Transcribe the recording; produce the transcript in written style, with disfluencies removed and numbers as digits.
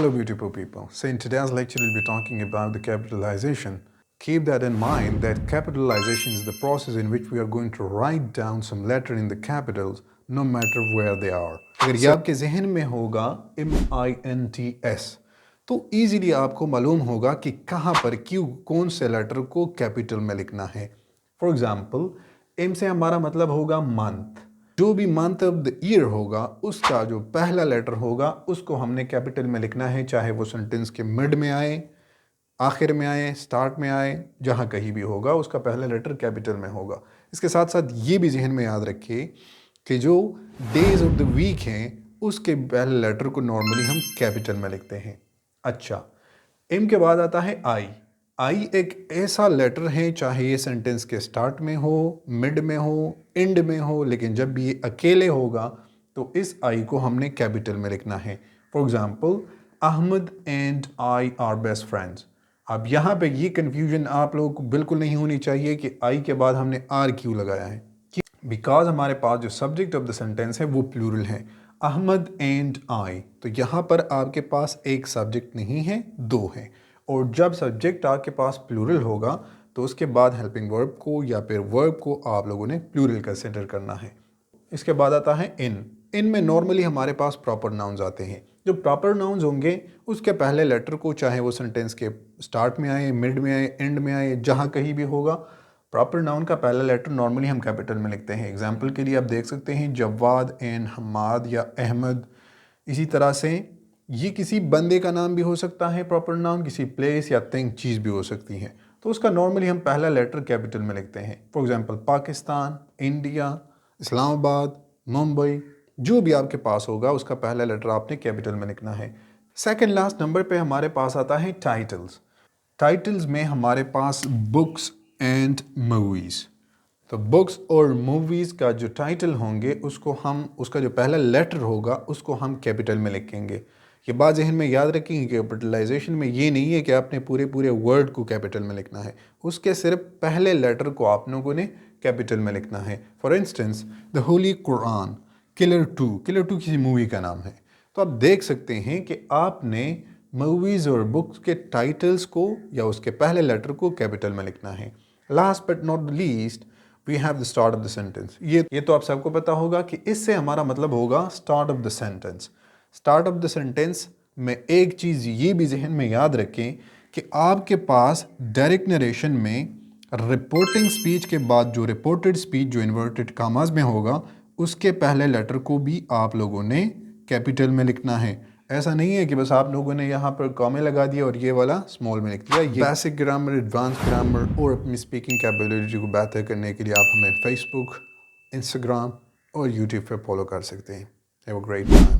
Hello beautiful people. So in today's lecture we'll be talking about the capitalization. Keep that in mind that capitalization is the process in which we are going to write down some letter in the capitals no matter where they are. अगर ये आपके जहन में होगा MINTS तो easily आपको मालूम होगा कि कहाँ पर क्यों कौन से लेटर को कैपिटल में लिखना है. For example, M से हमारा मतलब होगा month. जो भी मंथ ऑफ द ईयर होगा उसका जो पहला लेटर होगा उसको हमने कैपिटल में लिखना है, चाहे वो सेंटेंस के मिड में आए, आखिर में आए, स्टार्ट में आए, जहाँ कहीं भी होगा उसका पहला लेटर कैपिटल में होगा. इसके साथ साथ ये भी जहन में याद रखिए कि जो डेज ऑफ द वीक हैं उसके पहले लेटर को नॉर्मली हम कैपिटल में लिखते हैं. अच्छा, एम के बाद आता है आई एक ऐसा लेटर है, चाहे ये सेंटेंस के स्टार्ट में हो, मिड में हो, एंड में हो, लेकिन जब भी ये अकेले होगा तो इस आई को हमने कैपिटल में लिखना है. For example, Ahmad and I are best friends. अब यहाँ पे ये कन्फ्यूजन आप लोगों को बिल्कुल नहीं होनी चाहिए कि आई के बाद हमने आर क्यों लगाया है. बिकॉज हमारे पास जो सब्जेक्ट ऑफ द सेंटेंस है वो प्लूरल है, अहमद एंड आई. तो यहाँ पर आपके पास एक सब्जेक्ट नहीं है, दो है. और जब सब्जेक्ट आपके पास प्लूरल होगा तो उसके बाद हेल्पिंग वर्ब को या फिर वर्ब को आप लोगों ने प्लूरल कंसिडर करना है. इसके बाद आता है इन में नॉर्मली हमारे पास प्रॉपर नाउन्स आते हैं. जो प्रॉपर नाउन्स होंगे उसके पहले लेटर को, चाहे वो सेंटेंस के स्टार्ट में आए, मिड में आए, एंड में आए, जहाँ कहीं भी होगा, प्रॉपर नाउन का पहला लेटर नॉर्मली हम कैपिटल में लिखते हैं. एग्जाम्पल के लिए आप देख सकते हैं जवाद एंड हमाद या अहमद. इसी तरह से ये किसी बंदे का नाम भी हो सकता है प्रॉपर नाउन, किसी प्लेस या थिंग चीज़ भी हो सकती है, तो उसका नॉर्मली हम पहला लेटर कैपिटल में लिखते हैं. For example Pakistan, India, Islamabad, Mumbai, जो भी आपके पास होगा उसका पहला लेटर आपने कैपिटल में लिखना है. सेकंड लास्ट नंबर पे हमारे पास आता है टाइटल्स में हमारे पास बुक्स एंड मूवीज़. तो बुक्स और मूवीज़ का जो टाइटल होंगे उसका जो पहला लेटर होगा उसको हम कैपिटल में लिखेंगे. ये बात जहन में याद रखेंगे कि कैपिटलाइजेशन में ये नहीं है कि आपने पूरे वर्ड को कैपिटल में लिखना है, उसके सिर्फ पहले लेटर को आप लोगों ने कैपिटल में लिखना है. For instance, the holy Quran, killer two किसी मूवी का नाम है. तो आप देख सकते हैं कि आपने मूवीज़ और बुक्स के टाइटल्स को या उसके पहले लेटर को कैपिटल में लिखना है. Last but not least, we have the start of the sentence. ये तो आप सबको पता होगा कि इससे हमारा मतलब होगा start of the sentence. Start of the sentence में एक चीज़ ये भी जहन में याद रखें कि आपके पास डायरेक्ट नरेशन में रिपोर्टिंग स्पीच के बाद जो रिपोर्टेड स्पीच जो इन्वर्टेड कामाज में होगा उसके पहले लेटर को भी आप लोगों ने कैपिटल में लिखना है. ऐसा नहीं है कि बस आप लोगों ने यहाँ पर कॉमे लगा दिया और ये वाला स्मॉल में लिख दिया. ये बेसिक ग्रामर, एडवांस ग्रामर और अपनी स्पीकिंग कैपेबिलिटी को बेहतर करने के लिए आप हमें फेसबुक, इंस्टाग्राम और यूट्यूब पर फॉलो कर सकते हैं. Have a great time.